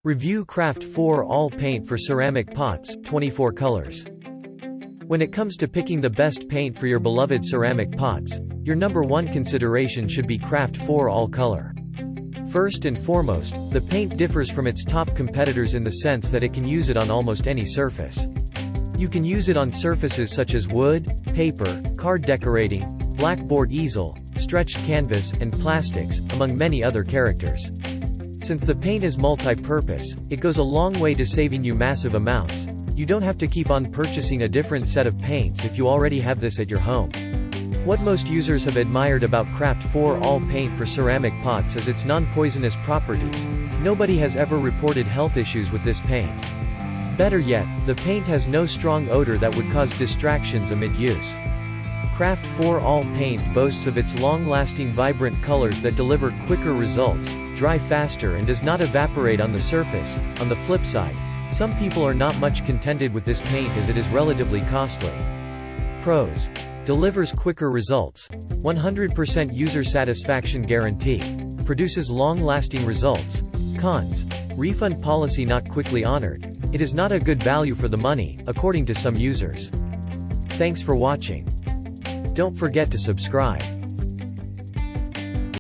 Review Craft 4 All Paint for Ceramic Pots, 24 colors. When it comes to picking the best paint for your beloved ceramic pots, your number one consideration should be Craft 4 All Color. First and foremost, the paint differs from its top competitors in the sense that it can use it on almost any surface. You can use it on surfaces such as wood, paper, card decorating, blackboard easel, stretched canvas, and plastics, among many other characters. Since the paint is multi-purpose, it goes a long way to saving you massive amounts. You don't have to keep on purchasing a different set of paints if you already have this at your home. What most users have admired about Craft 4 All Paint for ceramic pots is its non-poisonous properties. Nobody has ever reported health issues with this paint. Better yet, the paint has no strong odor that would cause distractions amid use. Craft 4 All Paint boasts of its long-lasting vibrant colors that deliver quicker results, dry faster, and does not evaporate on the surface. On the flip side, some people are not much contented with this paint as it is relatively costly. Pros: delivers quicker results, 100% user satisfaction guarantee, produces long-lasting results. Cons: refund policy not quickly honored. It is not a good value for the money, according to some users. Thanks for watching. Don't forget to subscribe.